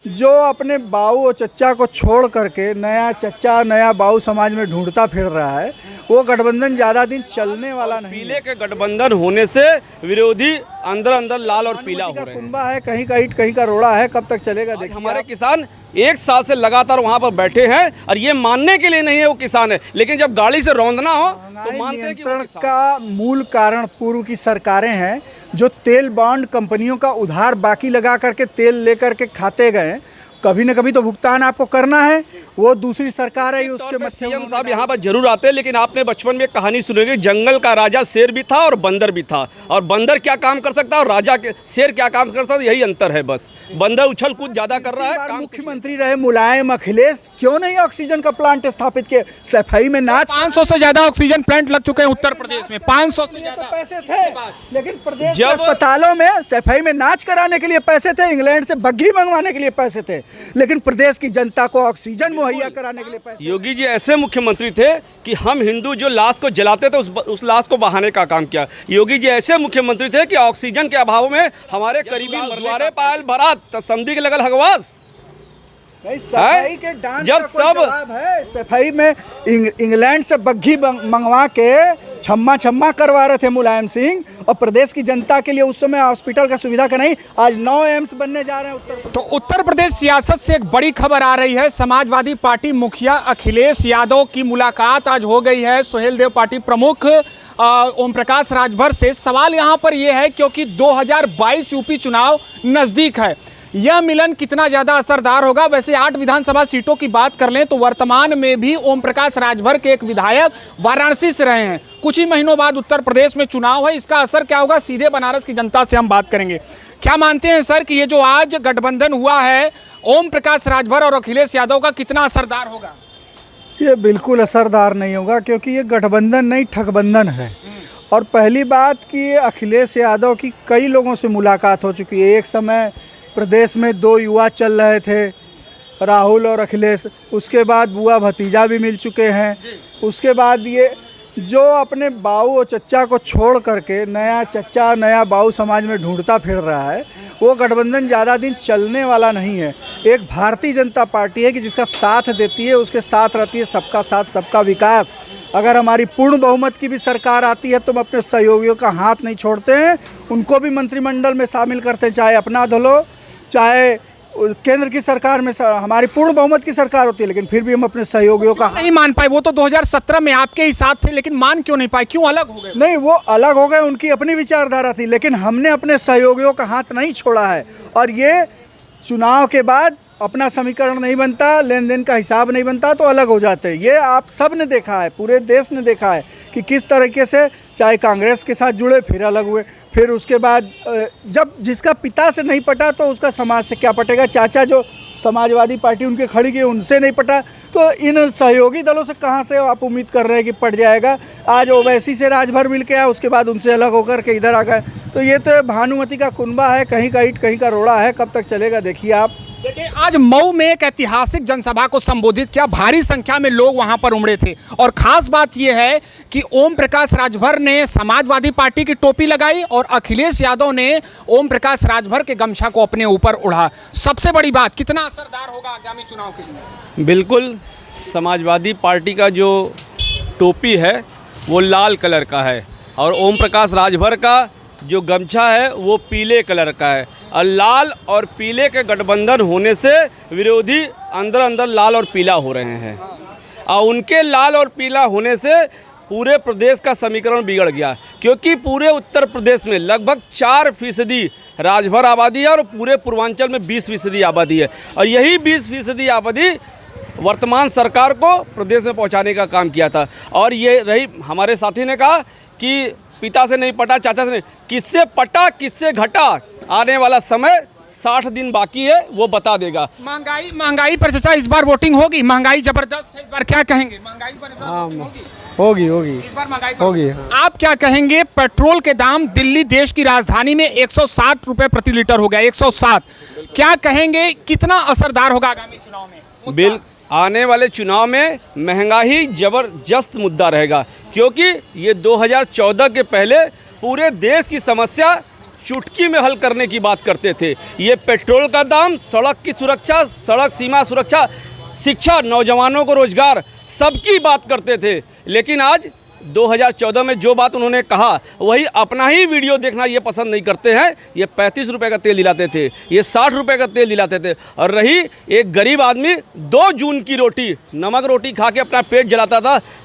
जो अपने बाऊ और चच्चा को छोड़ करके नया चच्चा नया बाऊ समाज में ढूंढता फिर रहा है, वो गठबंधन ज़्यादा दिन चलने वाला नहीं। पीले के गठबंधन होने से विरोधी अंदर अंदर लाल और पीला हो रहे हैं। कुंबा है, कहीं का ईंट कहीं का रोड़ा है, कब तक चलेगा देखिए। हमारे किसान एक साल से लगातार वहाँ पर बैठे हैं और ये मानने के लिए नहीं है वो किसान है, लेकिन जब गाड़ी से रौंदना हो तो मानते हैं कि नियंत्रण का मूल कारण पूर्व की सरकारें हैं, जो तेल बॉन्ड कंपनियों का उधार बाकी लगा करके तेल लेकर के खाते गए। कभी न कभी तो भुगतान आपको करना है, वो दूसरी सरकार है, उसके सीएम साहब यहाँ पर जरूर आते हैं। लेकिन आपने बचपन में एक कहानी सुनी होगी, जंगल का राजा शेर भी था और बंदर भी था, और बंदर क्या काम कर सकता है और राजा के शेर क्या काम कर सकता है, यही अंतर है बस। बंदर उछल कूद ज्यादा कर रहा है। मुख्यमंत्री रहे मुलायम अखिलेश, क्यों नहीं ऑक्सीजन का प्लांट स्थापित किए? सफाई में नाच 500 से ज्यादा ऑक्सीजन प्लांट लग चुके हैं उत्तर प्रदेश में, 500 से ज्यादा पैसे थे, लेकिन प्रदेश के अस्पतालों में सफाई में नाच कराने के लिए पैसे थे, इंग्लैंड से बग्घी मंगवाने के लिए पैसे थे, लेकिन प्रदेश की जनता को ऑक्सीजन मुहैया कराने के लिए पैसे। योगी जी ऐसे मुख्यमंत्री थे कि हम हिंदू जो लाश को जलाते थे उस लाश को बहाने का काम किया। योगी जी ऐसे मुख्यमंत्री थे कि ऑक्सीजन के अभाव में हमारे करीबी मरवारे पायल भरात तसंदी के लगल हगवास। सफाई के डांस जब का कोई सब जवाब है? सफाई में इंग्लैंड से बग्घी मंगवा के छम्मा करवा रहे थे मुलायम सिंह, और प्रदेश की जनता के लिए उस समय हॉस्पिटल का सुविधा का नहीं, आज 9 एम्स बनने जा रहे हैं उत्तर प्रदेश। तो उत्तर प्रदेश सियासत से एक बड़ी खबर आ रही है। समाजवादी पार्टी मुखिया अखिलेश यादव की मुलाकात आज हो गई है सुहेलदेव पार्टी प्रमुख ओम प्रकाश राजभर से। सवाल यहाँ पर यह है क्योंकि 2022 यूपी चुनाव नजदीक है, यह मिलन कितना ज्यादा असरदार होगा। वैसे 8 विधानसभा सीटों की बात कर लें तो वर्तमान में भी ओम प्रकाश राजभर के एक विधायक वाराणसी से रहे हैं। कुछ ही महीनों बाद उत्तर प्रदेश में चुनाव है, इसका असर क्या होगा सीधे बनारस की जनता से हम बात करेंगे। क्या मानते हैं सर कि ये जो आज गठबंधन हुआ है ओम प्रकाश राजभर और अखिलेश यादव का, कितना असरदार होगा? ये बिल्कुल असरदार नहीं होगा, क्योंकि ये गठबंधन नहीं ठगबंधन है। और पहली बात कि अखिलेश यादव की कई लोगों से मुलाकात हो चुकी है। एक समय प्रदेश में 2 युवा चल रहे थे, राहुल और अखिलेश, उसके बाद बुआ भतीजा भी मिल चुके हैं। उसके बाद ये जो अपने बाऊ और चच्चा को छोड़ करके नया चच्चा नया बाऊ समाज में ढूंढता फिर रहा है, वो गठबंधन ज़्यादा दिन चलने वाला नहीं है। एक भारतीय जनता पार्टी है कि जिसका साथ देती है, उसके साथ रहती है सबका साथ सबका विकास। अगर हमारी पूर्ण बहुमत की भी सरकार आती है तो हम अपने सहयोगियों का हाथ नहीं छोड़ते हैं, उनको भी मंत्रिमंडल में शामिल करते हैं, चाहे अपना दल हो चाहे केंद्र की सरकार में। हमारी पूर्ण बहुमत की सरकार होती है, लेकिन फिर भी हम अपने सहयोगियों का नहीं मान पाए। वो तो 2017 में आपके ही साथ थे, लेकिन मान क्यों नहीं पाए? क्यों अलग हो गए? नहीं, वो अलग हो गए, उनकी अपनी विचारधारा थी, लेकिन हमने अपने सहयोगियों का हाथ नहीं छोड़ा है। और ये चुनाव के बाद अपना समीकरण नहीं बनता, लेन देन का हिसाब नहीं बनता तो अलग हो जाते हैं। ये आप सब ने देखा है, पूरे देश ने देखा है कि किस तरीके से चाहे कांग्रेस के साथ जुड़े फिर अलग हुए, फिर उसके बाद जब जिसका पिता से नहीं पटा तो उसका समाज से क्या पटेगा। चाचा जो समाजवादी पार्टी उनके खड़ी की उनसे नहीं पटा, तो इन सहयोगी दलों से कहाँ से आप उम्मीद कर रहे हैं कि पट जाएगा। आज ओवैसी से राजभर मिल के आया, उसके बाद उनसे अलग होकर के इधर आ गए, तो ये तो भानुमति का कुनबा है, कहीं का ईंट कहीं का रोड़ा है, कब तक चलेगा देखिए आप। देखिए आज मऊ में एक ऐतिहासिक जनसभा को संबोधित किया, भारी संख्या में लोग वहां पर उमड़े थे, और खास बात यह है कि ओम प्रकाश राजभर ने समाजवादी पार्टी की टोपी लगाई और अखिलेश यादव ने ओम प्रकाश राजभर के गमछा को अपने ऊपर उड़ा। सबसे बड़ी बात, कितना असरदार होगा आगामी चुनाव के लिए? बिल्कुल, समाजवादी पार्टी का जो टोपी है वो लाल कलर का है, और ओम प्रकाश राजभर का जो गमछा है वो पीले कलर का है। और लाल और पीले के गठबंधन होने से विरोधी अंदर अंदर लाल और पीला हो रहे हैं, और उनके लाल और पीला होने से पूरे प्रदेश का समीकरण बिगड़ गया। क्योंकि पूरे उत्तर प्रदेश में लगभग 4% राजभर आबादी है और पूरे पूर्वांचल में 20% आबादी है, और यही 20% आबादी वर्तमान सरकार को प्रदेश में पहुंचाने का काम किया था। और ये रही, हमारे साथी ने कहा कि पिता से नहीं पटा, चाचा से नहीं, किससे पटा किससे घटा, आने वाला समय 60 दिन बाकी है, वो बता देगा। महंगाई पर चाचा इस बार वोटिंग होगी? महंगाई जबरदस्त है इस बार, क्या कहेंगे? महंगाई पर होगी इस बार महंगाई होगी। आप क्या कहेंगे? पेट्रोल के दाम दिल्ली देश की राजधानी में 160 रुपए प्रति लीटर हो गया, 160। क्या कहेंगे कितना असरदार होगा आगामी चुनाव में? बिल आने वाले चुनाव में महंगाई जबरदस्त मुद्दा रहेगा, क्योंकि ये 2014 के पहले पूरे देश की समस्या चुटकी में हल करने की बात करते थे। ये पेट्रोल का दाम, सड़क की सुरक्षा, सड़क सीमा सुरक्षा, शिक्षा, नौजवानों को रोजगार, सबकी बात करते थे। लेकिन आज 2014 में जो बात उन्होंने कहा वही अपना ही वीडियो देखना ये पसंद नहीं करते हैं। ये 35 रुपये का तेल दिलाते थे, ये 60 रुपये का तेल दिलाते थे, और रही एक गरीब आदमी 2 जून की रोटी, नमक रोटी खा के अपना पेट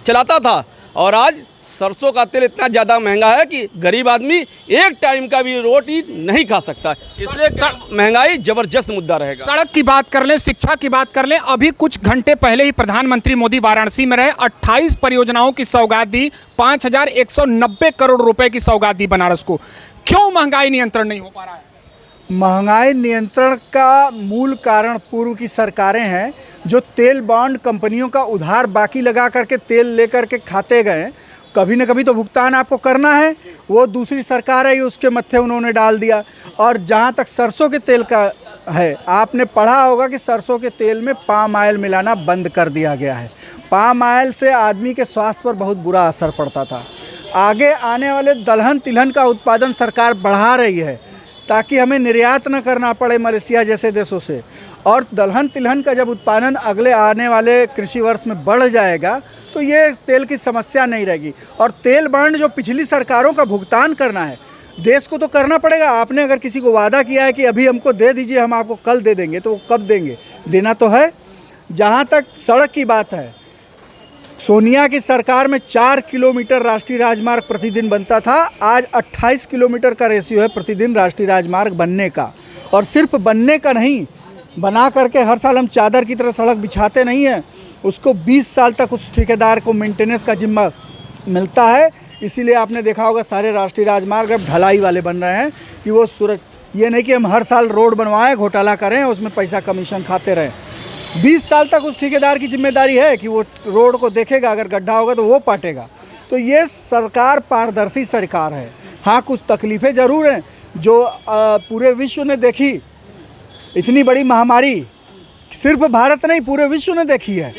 चलाता था। और आज सरसों का तेल इतना ज़्यादा महंगा है कि गरीब आदमी एक टाइम का भी रोटी नहीं खा सकता। इसलिए महंगाई ज़बरदस्त मुद्दा रहेगा। सड़क की बात कर लें, शिक्षा की बात कर लें, अभी कुछ घंटे पहले ही प्रधानमंत्री मोदी वाराणसी में रहे, 28 परियोजनाओं की सौगात दी, 5190 करोड़ रुपए की सौगात दी बनारस को। क्यों महंगाई नियंत्रण नहीं हो पा रहा है? महंगाई नियंत्रण का मूल कारण पूर्व की सरकारें हैं, जो तेल बॉन्ड कंपनियों का उधार बाकी लगा करके तेल लेकर के खाते गए। कभी न कभी तो भुगतान आपको करना है, वो दूसरी सरकार है, उसके मत्थे उन्होंने डाल दिया। और जहाँ तक सरसों के तेल का है, आपने पढ़ा होगा कि सरसों के तेल में पाम ऑयल मिलाना बंद कर दिया गया है। पाम ऑयल से आदमी के स्वास्थ्य पर बहुत बुरा असर पड़ता था। आगे आने वाले दलहन तिलहन का उत्पादन सरकार बढ़ा रही है ताकि हमें निर्यात न करना पड़े मलेशिया जैसे देशों से। और दलहन तिलहन का जब उत्पादन अगले आने वाले कृषि वर्ष में बढ़ जाएगा तो ये तेल की समस्या नहीं रहेगी। और तेल बॉन्ड जो पिछली सरकारों का भुगतान करना है, देश को तो करना पड़ेगा। आपने अगर किसी को वादा किया है कि अभी हमको दे दीजिए, हम आपको कल दे देंगे, तो वो कब देंगे? देना तो है। जहाँ तक सड़क की बात है, सोनिया की सरकार में 4 किलोमीटर राष्ट्रीय राजमार्ग प्रतिदिन बनता था, आज 28 किलोमीटर का रेशियो है प्रतिदिन राष्ट्रीय राजमार्ग बनने का। और सिर्फ बनने का नहीं, बना करके हर साल हम चादर की तरह सड़क बिछाते नहीं हैं, उसको 20 साल तक उस ठेकेदार को मेंटेनेंस का जिम्मा मिलता है। इसीलिए आपने देखा होगा सारे राष्ट्रीय राजमार्ग अब ढलाई वाले बन रहे हैं कि वो ये नहीं कि हम हर साल रोड बनवाएं, घोटाला करें, उसमें पैसा कमीशन खाते रहें। 20 साल तक उस ठेकेदार की जिम्मेदारी है कि वो रोड को देखेगा, अगर गड्ढा होगा तो वो पाटेगा। तो ये सरकार पारदर्शी सरकार है। हाँ, कुछ तकलीफ़ें ज़रूर हैं जो पूरे विश्व ने देखी। इतनी बड़ी महामारी सिर्फ भारत नहीं, पूरे विश्व ने देखी है।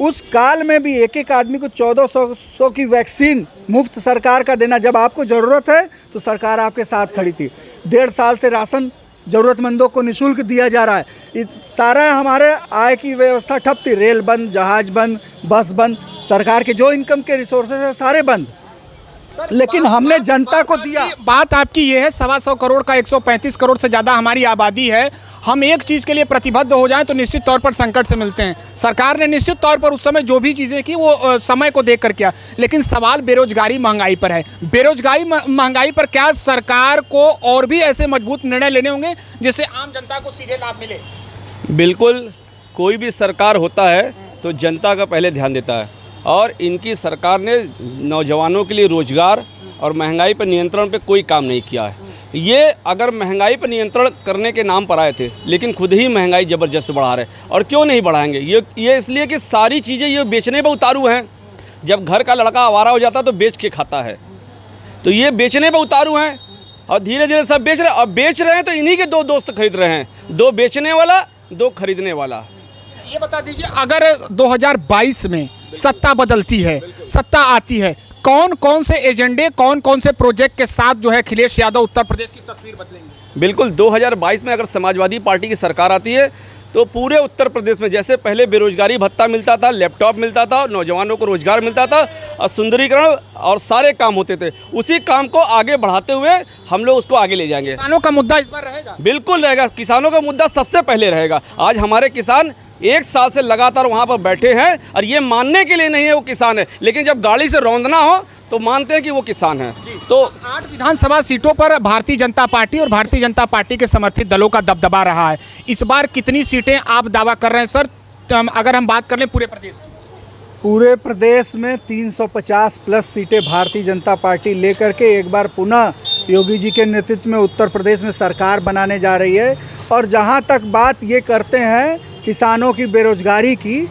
उस काल में भी एक एक आदमी को 1400 की वैक्सीन मुफ्त सरकार का देना, जब आपको ज़रूरत है तो सरकार आपके साथ खड़ी थी। 1.5 साल से राशन ज़रूरतमंदों को निःशुल्क दिया जा रहा है। सारा हमारे आय की व्यवस्था ठप थी, रेल बंद, जहाज बंद, बस बंद, सरकार के जो इनकम के रिसोर्सेज हैं सारे बंद। लेकिन हमने जनता को दिया। बात आपकी ये है, 125 करोड़ का 135 करोड़ से ज़्यादा हमारी आबादी है। हम एक चीज़ के लिए प्रतिबद्ध हो जाएं तो निश्चित तौर पर संकट से मिलते हैं। सरकार ने निश्चित तौर पर उस समय जो भी चीज़ें की वो समय को देख कर किया। लेकिन सवाल बेरोजगारी महंगाई पर है। बेरोजगारी महंगाई पर क्या सरकार को और भी ऐसे मजबूत निर्णय लेने होंगे जिससे आम जनता को सीधे लाभ मिले? बिल्कुल, कोई भी सरकार होता है तो जनता का पहले ध्यान देता है, और इनकी सरकार ने नौजवानों के लिए रोजगार और महंगाई पर नियंत्रण पे कोई काम नहीं किया है। ये अगर महंगाई पर नियंत्रण करने के नाम पर आए थे, लेकिन खुद ही महंगाई ज़बरदस्त बढ़ा रहे। और क्यों नहीं बढ़ाएंगे? ये इसलिए कि सारी चीज़ें ये बेचने पर उतारू हैं। जब घर का लड़का आवारा हो जाता है तो बेच के खाता है, तो ये बेचने पर उतारू हैं और धीरे धीरे सब बेच रहे हैं। और बेच रहे हैं तो इन्हीं के 2 दोस्त खरीद रहे हैं, 2 बेचने वाला, 2 खरीदने वाला। ये बता दीजिए, अगर 2022 में सत्ता बदलती है, सत्ता आती है, कौन कौन से एजेंडे, कौन कौन से प्रोजेक्ट के साथ जो है अखिलेश यादव उत्तर प्रदेश की तस्वीर बदलेंगे? बिल्कुल, 2022 में अगर समाजवादी पार्टी की सरकार आती है तो पूरे उत्तर प्रदेश में जैसे पहले बेरोजगारी भत्ता मिलता था, लैपटॉप मिलता था, नौजवानों को रोजगार मिलता था और सुंदरीकरण और सारे काम होते थे, उसी काम को आगे बढ़ाते हुए हम लोग उसको आगे ले जाएंगे। किसानों का मुद्दा इस बार रहेगा? बिल्कुल रहेगा, किसानों का मुद्दा सबसे पहले रहेगा। आज हमारे किसान 1 साल से लगातार वहाँ पर बैठे हैं और ये मानने के लिए नहीं है वो किसान है, लेकिन जब गाड़ी से रौंदना हो तो मानते हैं कि वो किसान है। तो 8 विधानसभा सीटों पर भारतीय जनता पार्टी और भारतीय जनता पार्टी के समर्थित दलों का दबदबा रहा है। इस बार कितनी सीटें आप दावा कर रहे हैं सर, अगर हम बात कर लें पूरे प्रदेश की? पूरे प्रदेश में 350 प्लस सीटें भारतीय जनता पार्टी लेकर के एक बार पुनः योगी जी के नेतृत्व में उत्तर प्रदेश में सरकार बनाने जा रही है। और जहाँ तक बात ये करते हैं किसानों की बेरोजगारी की,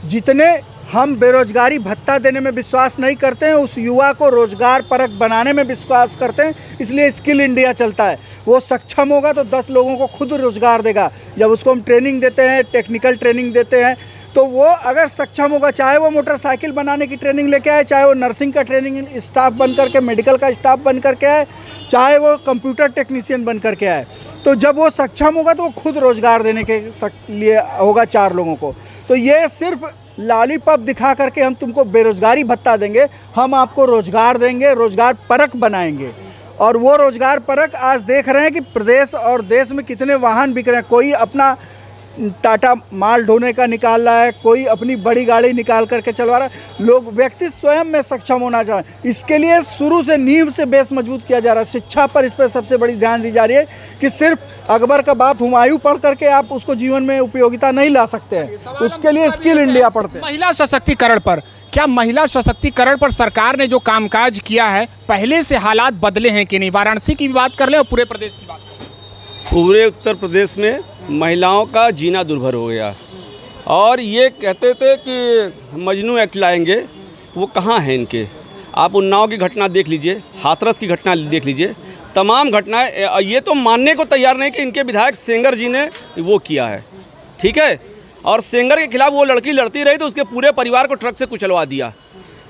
जितने हम बेरोजगारी भत्ता देने में विश्वास नहीं करते हैं, उस युवा को रोजगार परक बनाने में विश्वास करते हैं। इसलिए स्किल इंडिया चलता है। वो सक्षम होगा तो 10 लोगों को खुद रोजगार देगा। जब उसको हम ट्रेनिंग देते हैं, टेक्निकल ट्रेनिंग देते हैं, तो वो अगर सक्षम होगा, चाहे वो मोटरसाइकिल बनाने की ट्रेनिंग लेके आए, चाहे वो नर्सिंग का ट्रेनिंग स्टाफ बन करके, मेडिकल का स्टाफ बन करके आए, चाहे वो कंप्यूटर टेक्नीशियन बन करके आए, तो जब वो सक्षम होगा तो वो खुद रोज़गार देने के लिए होगा 4 लोगों को। तो ये सिर्फ लॉलीपॉप दिखा करके हम तुमको बेरोज़गारी भत्ता देंगे, हम आपको रोज़गार देंगे, रोज़गार परक बनाएंगे। और वो रोज़गार परक आज देख रहे हैं कि प्रदेश और देश में कितने वाहन बिक रहे हैं। कोई अपना टाटा माल ढोने का निकाल रहा है, कोई अपनी बड़ी गाड़ी निकाल करके चलवा रहा है। लोग व्यक्ति स्वयं में सक्षम होना चाहिए। इसके लिए शुरू से नींव से बेस मजबूत किया जा रहा है। शिक्षा पर इस पर सबसे बड़ी ध्यान दी जा रही है कि सिर्फ अकबर का बाप हुमायूं पढ़ करके आप उसको जीवन में उपयोगिता नहीं ला सकते हैं, उसके लिए स्किल इंडिया पढ़ते हैं। महिला सशक्तिकरण पर, क्या महिला सशक्तिकरण पर सरकार ने जो कामकाज किया है, पहले से हालात बदले हैं कि नहीं? वाराणसी की भी बात कर लें और पूरे प्रदेश की बात कर लें। पूरे उत्तर प्रदेश में महिलाओं का जीना दुर्भर हो गया। और ये कहते थे कि मजनू एक्ट लाएंगे, वो कहाँ हैं इनके? आप उन्नाव की घटना देख लीजिए, हाथरस की घटना देख लीजिए, तमाम घटनाएं ये तो मानने को तैयार नहीं कि इनके विधायक सेंगर जी ने वो किया है, ठीक है। और सेंगर के खिलाफ वो लड़की लड़ती रही तो उसके पूरे परिवार को ट्रक से कुचलवा दिया।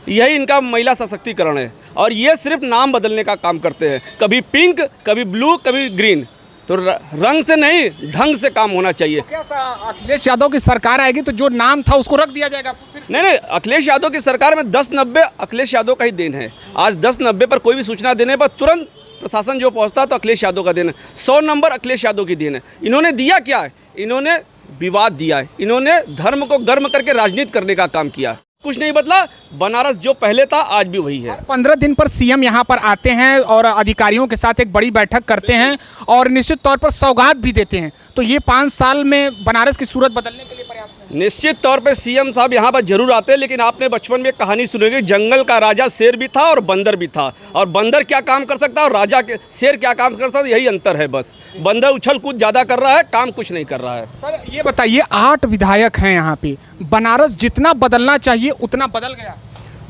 यही इनका महिला सशक्तिकरण है। और ये सिर्फ नाम बदलने का काम करते हैं, कभी पिंक, कभी ब्लू, कभी ग्रीन। तो रंग से नहीं, ढंग से काम होना चाहिए। क्या अखिलेश यादव की सरकार आएगी तो जो नाम था उसको रख दिया जाएगा फिर से? नहीं, अखिलेश यादव की सरकार में 10-90 अखिलेश यादव का ही देन है। आज 10-90 पर कोई भी सूचना देने पर तुरंत प्रशासन जो पहुंचता तो अखिलेश यादव का देन है। 100 नंबर अखिलेश यादव की देन है। इन्होंने दिया क्या है? इन्होंने विवाद दिया है, इन्होंने धर्म को गर्म करके राजनीति करने का काम किया। कुछ नहीं बदला, बनारस जो पहले था आज भी वही है। 15 दिन पर सीएम यहाँ पर आते हैं और अधिकारियों के साथ एक बड़ी बैठक करते हैं और निश्चित तौर पर सौगात भी देते हैं। तो ये 5 साल में बनारस की सूरत बदलने के लिए पर्याप्त है? निश्चित तौर पर सीएम साहब यहाँ पर जरूर आते हैं, लेकिन आपने बचपन में एक कहानी सुनी होगी, जंगल का राजा शेर भी था और बंदर भी था। और बंदर क्या काम कर सकता है और राजा के शेर क्या काम कर सकता है, यही अंतर है बस। बंदर उछल कूद ज़्यादा कर रहा है, काम कुछ नहीं कर रहा है। सर ये बताइए, 8 विधायक हैं यहाँ पे, बनारस जितना बदलना चाहिए उतना बदल गया?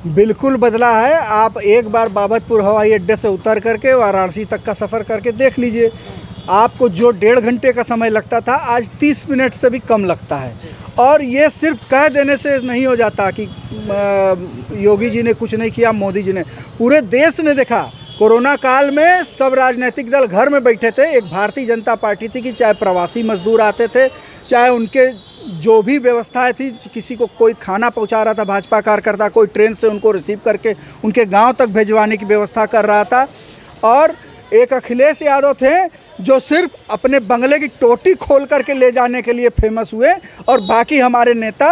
बिल्कुल बदला है। आप एक बार बाबतपुर हवाई अड्डे से उतर करके वाराणसी तक का सफ़र करके देख लीजिए। आपको जो 1.5 घंटे का समय लगता था, आज 30 मिनट से भी कम लगता है। और ये सिर्फ कह देने से नहीं हो जाता कि योगी जी ने कुछ नहीं किया, मोदी जी ने। पूरे देश ने देखा, कोरोना काल में सब राजनीतिक दल घर में बैठे थे। एक भारतीय जनता पार्टी थी कि चाहे प्रवासी मजदूर आते थे, चाहे उनके जो भी व्यवस्थाएं थी, किसी को कोई खाना पहुंचा रहा था भाजपा कार्यकर्ता, कोई ट्रेन से उनको रिसीव करके उनके गांव तक भिजवाने की व्यवस्था कर रहा था। और एक अखिलेश यादव थे जो सिर्फ अपने बंगले की टोटी खोल करके ले जाने के लिए फेमस हुए, और बाकी हमारे नेता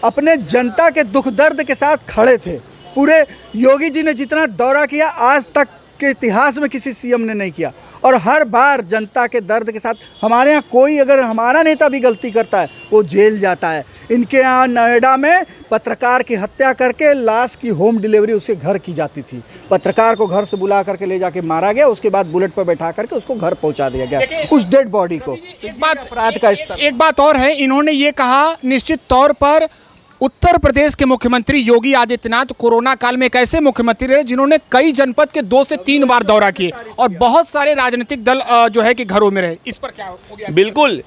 अपने जनता के दुख दर्द के साथ खड़े थे। पूरे योगी जी ने जितना दौरा किया आज तक के इतिहास में किसी सीएम ने नहीं किया। और हर बार जनता के दर्द के साथ, हमारे यहाँ कोई अगर हमारा नेता भी गलती करता है वो जेल जाता है। इनके यहाँ नोएडा में पत्रकार की हत्या करके लाश की होम डिलीवरी उसके घर की जाती थी। पत्रकार को घर से बुला करके ले जाके मारा गया, उसके बाद बुलेट पर बैठा करके उसको घर पहुंचा दिया गया, उस डेड बॉडी को। एक बात और है, इन्होंने ये कहा निश्चित तौर पर उत्तर प्रदेश के मुख्यमंत्री योगी आदित्यनाथ कोरोना काल में एक ऐसे मुख्यमंत्री रहे जिन्होंने कई जनपद के 2 से 3 बार दौरा किए और बहुत सारे राजनीतिक दल जो है कि घरों में रहे। इस पर क्या हो गया? बिल्कुल,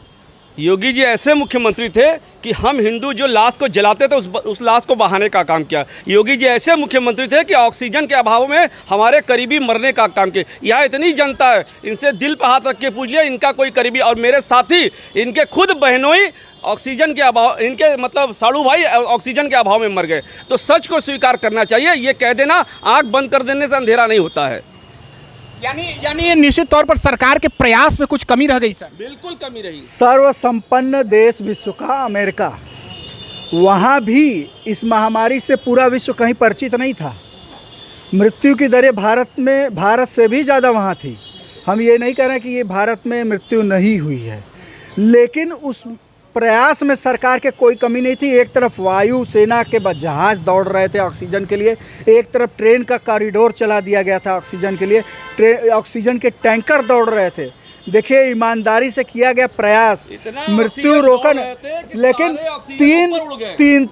योगी जी ऐसे मुख्यमंत्री थे कि हम हिंदू जो लाश को जलाते थे उस लाश को बहाने का काम किया। योगी जी ऐसे मुख्यमंत्री थे कि ऑक्सीजन के अभाव में हमारे करीबी मरने का काम किया। यहाँ इतनी जनता है, इनसे दिल पर हाथ रख के पूछिए, इनका कोई करीबी और मेरे साथी, इनके खुद बहनोई ऑक्सीजन के अभाव, इनके मतलब साड़ू भाई ऑक्सीजन के अभाव में मर गए। तो सच को स्वीकार करना चाहिए। ये कह देना आँख बंद कर देने से अंधेरा नहीं होता है। यानी ये निश्चित तौर पर सरकार के प्रयास में कुछ कमी रह गई सर? बिल्कुल कमी रही। सर्वसंपन्न देश विश्व का अमेरिका, वहाँ भी इस महामारी से पूरा विश्व कहीं परिचित नहीं था। मृत्यु की दरें भारत से भी ज़्यादा वहाँ थी। हम ये नहीं कह रहे कि ये भारत में मृत्यु नहीं हुई है, लेकिन उस प्रयास में सरकार के कोई कमी नहीं थी। एक तरफ वायु सेना के जहाज दौड़ रहे थे ऑक्सीजन के लिए, एक तरफ ट्रेन का कॉरिडोर चला दिया गया था ऑक्सीजन के लिए, ऑक्सीजन के टैंकर दौड़ रहे थे। देखिए, ईमानदारी से किया गया प्रयास, मृत्यु रोकन, लेकिन तीन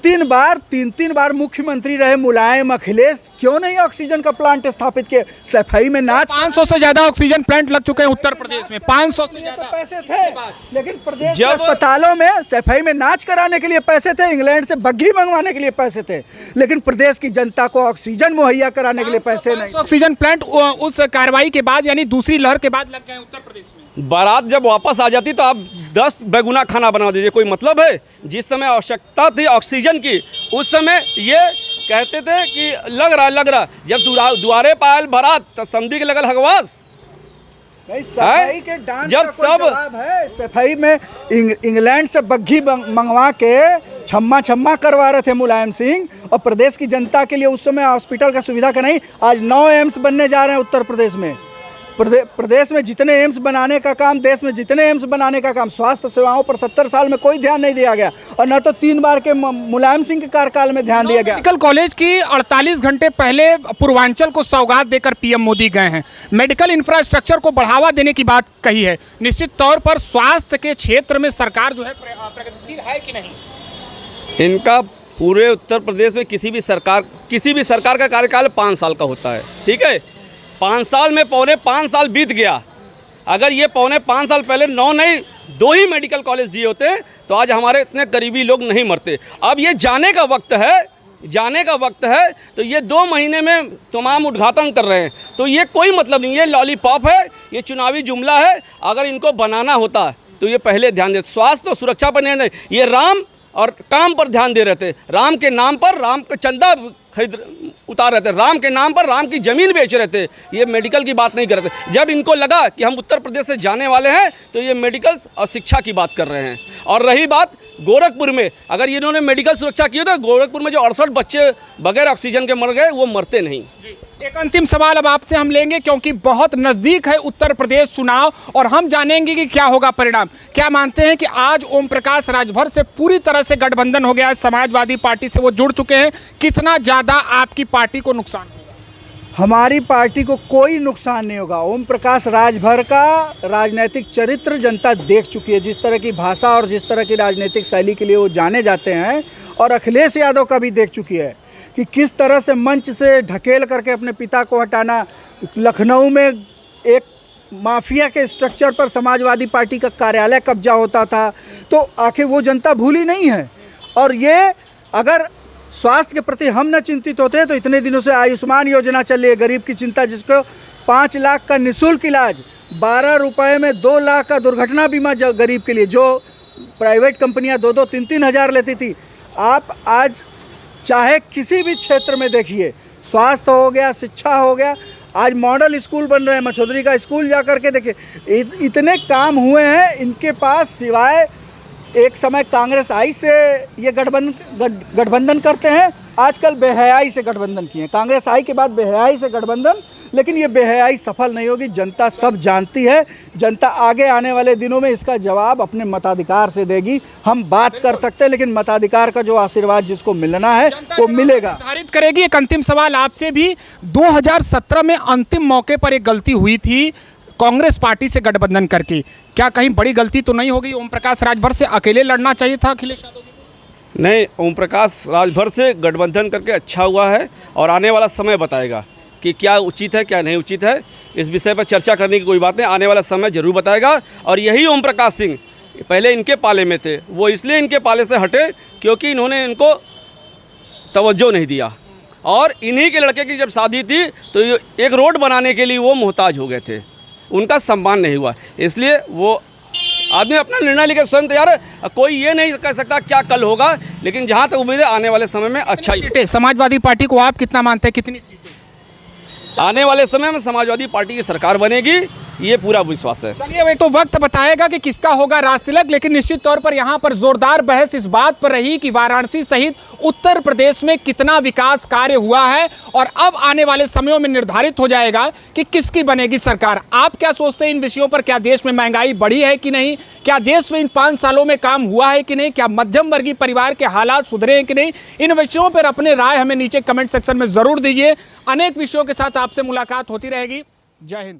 तीन बार मुख्यमंत्री रहे मुलायम अखिलेश, क्यों नहीं ऑक्सीजन का प्लांट स्थापित किए? सफाई में नाच 500 से ज्यादा ऑक्सीजन प्लांट लग चुके हैं उत्तर प्रदेश में, 500 से ज्यादा पैसे थे, लेकिन प्रदेश के अस्पतालों में सफाई में नाच कराने के लिए पैसे थे, इंग्लैंड से बग्घी मंगवाने के लिए पैसे थे, लेकिन प्रदेश की जनता को ऑक्सीजन मुहैया कराने के लिए पैसे नहीं। ऑक्सीजन प्लांट उस कार्रवाई के बाद यानी दूसरी लहर के बाद लग गए उत्तर प्रदेश में। बारात जब वापस आ जाती तो आप 10 बेगुना खाना बना दीजिए, कोई मतलब है? जिस समय आवश्यकता थी ऑक्सीजन की उस समय ये कहते थे कि लग रहा। जब दुआरे पायल बारात तो समझी के लगल हगवास। सफाई के डांस जब का कोई सब जवाब है? सफाई में इंग्लैंड से बग्घी मंगवा के छम्मा करवा रहे थे मुलायम सिंह, और प्रदेश की जनता के लिए उस समय हॉस्पिटल का सुविधा का नहीं। आज 9 एम्स बनने जा रहे हैं उत्तर प्रदेश में। प्रदेश में जितने एम्स बनाने का काम, देश में जितने एम्स बनाने का काम, स्वास्थ्य सेवाओं पर 70 साल में कोई ध्यान नहीं दिया गया, और न तो 3 बार के मुलायम सिंह के कार्यकाल में ध्यान दिया गया। मेडिकल कॉलेज की 48 घंटे पहले पूर्वांचल को सौगात देकर पीएम मोदी गए हैं। मेडिकल इंफ्रास्ट्रक्चर को बढ़ावा देने की बात कही है। निश्चित तौर पर स्वास्थ्य के क्षेत्र में सरकार जो है प्रगतिशील है कि नहीं? इनका पूरे उत्तर प्रदेश में किसी भी सरकार का कार्यकाल 5 साल का होता है, ठीक है? 5 साल में 5.25 साल बीत गया। अगर ये 5.25 साल पहले 9 नहीं 2 ही मेडिकल कॉलेज दिए होते तो आज हमारे इतने करीबी लोग नहीं मरते। अब ये जाने का वक्त है तो ये 2 महीने में तमाम उद्घाटन कर रहे हैं, तो ये कोई मतलब नहीं, ये लॉलीपॉप है, ये चुनावी जुमला है। अगर इनको बनाना होता तो ये पहले ध्यान देते। स्वास्थ्य और सुरक्षा पर नहीं, ये राम और काम पर ध्यान दे रहे थे। राम के नाम पर राम का चंदा उतार रहे थे, राम के नाम पर राम की ज़मीन बेच रहे थे। ये मेडिकल की बात नहीं कर रहे थे। जब इनको लगा कि हम उत्तर प्रदेश से जाने वाले हैं तो ये मेडिकल और शिक्षा की बात कर रहे हैं। और रही बात गोरखपुर में, अगर इन्होंने मेडिकल सुरक्षा की तो गोरखपुर में जो 68 बच्चे बगैर ऑक्सीजन के मर गए वो मरते नहीं। एक अंतिम सवाल अब आपसे हम लेंगे, क्योंकि बहुत नज़दीक है उत्तर प्रदेश चुनाव और हम जानेंगे कि क्या होगा परिणाम। क्या मानते हैं कि आज ओम प्रकाश राजभर से पूरी तरह से गठबंधन हो गया है, समाजवादी पार्टी से वो जुड़ चुके हैं, कितना ज़्यादा आपकी पार्टी को नुकसान होगा? हमारी पार्टी को कोई नुकसान नहीं होगा। ओम प्रकाश राजभर का राजनीतिक चरित्र जनता देख चुकी है, जिस तरह की भाषा और जिस तरह की राजनीतिक शैली के लिए वो जाने जाते हैं, और अखिलेश यादव का भी देख चुकी है कि किस तरह से मंच से ढकेल करके अपने पिता को हटाना। लखनऊ में एक माफिया के स्ट्रक्चर पर समाजवादी पार्टी का कार्यालय कब्जा होता था, तो आखिर वो जनता भूली नहीं है। और ये अगर स्वास्थ्य के प्रति हम न चिंतित होते तो इतने दिनों से आयुष्मान योजना चल रही है, गरीब की चिंता, जिसको 5 लाख का निःशुल्क इलाज, 12 रुपये में 2 लाख का दुर्घटना बीमा गरीब के लिए, जो प्राइवेट कंपनियां 2-2, 3-3 हज़ार लेती थी। आप आज चाहे किसी भी क्षेत्र में देखिए, स्वास्थ्य हो गया, शिक्षा हो गया, आज मॉडल स्कूल बन रहे हैं। मछोदरी का स्कूल जा करके देखिए, इतने काम हुए हैं इनके पास। सिवाय एक समय कांग्रेस आई से ये गठबंधन करते हैं, आजकल बेहयाई से गठबंधन किए हैं। कांग्रेस आई के बाद बेहयाई से गठबंधन, लेकिन ये बेहयाई सफल नहीं होगी। जनता सब जानती है। जनता आगे आने वाले दिनों में इसका जवाब अपने मताधिकार से देगी। हम बात कर सकते हैं, लेकिन मताधिकार का जो आशीर्वाद जिसको मिलना है वो मिलेगा, निर्धारित करेगी। एक अंतिम सवाल आपसे भी, 2017 में अंतिम मौके पर एक गलती हुई थी कांग्रेस पार्टी से गठबंधन करके, क्या कहीं बड़ी गलती तो नहीं हो गई? ओम प्रकाश राजभर से अकेले लड़ना चाहिए था अखिलेश यादव को? नहीं, ओम प्रकाश राजभर से गठबंधन करके अच्छा हुआ है, और आने वाला समय बताएगा कि क्या उचित है क्या नहीं उचित है। इस विषय पर चर्चा करने की कोई बात नहीं, आने वाला समय जरूर बताएगा। और यही ओम प्रकाश सिंह पहले इनके पाले में थे, वो इसलिए इनके पाले से हटे क्योंकि इन्होंने इनको तवज्जो नहीं दिया, और इन्हीं के लड़के की जब शादी थी तो एक रोड बनाने के लिए वो मोहताज हो गए थे, उनका सम्मान नहीं हुआ। इसलिए वो आदमी अपना निर्णय लेकर स्वयं तैयार है। कोई ये नहीं कह सकता क्या कल होगा, लेकिन जहाँ तक उम्मीद है आने वाले समय में अच्छा ही। समाजवादी पार्टी को आप कितना मानते हैं, कितनी सीटें आने वाले समय में समाजवादी पार्टी की सरकार बनेगी, ये पूरा विश्वास है। चलिए, वही तो वक्त बताएगा कि किसका होगा राज तिलक, लेकिन निश्चित तौर पर यहाँ पर जोरदार बहस इस बात पर रही कि वाराणसी सहित उत्तर प्रदेश में कितना विकास कार्य हुआ है, और अब आने वाले समयों में निर्धारित हो जाएगा कि किसकी बनेगी सरकार। आप क्या सोचते हैं इन विषयों पर? क्या देश में महंगाई बढ़ी है कि नहीं? क्या देश में इन 5 सालों में काम हुआ है कि नहीं? क्या मध्यम वर्गीय परिवार के हालात सुधरे हैं कि नहीं? इन विषयों पर अपने राय हमें नीचे कमेंट सेक्शन में जरूर दीजिए। अनेक विषयों के साथ आपसे मुलाकात होती रहेगी। जय हिंद।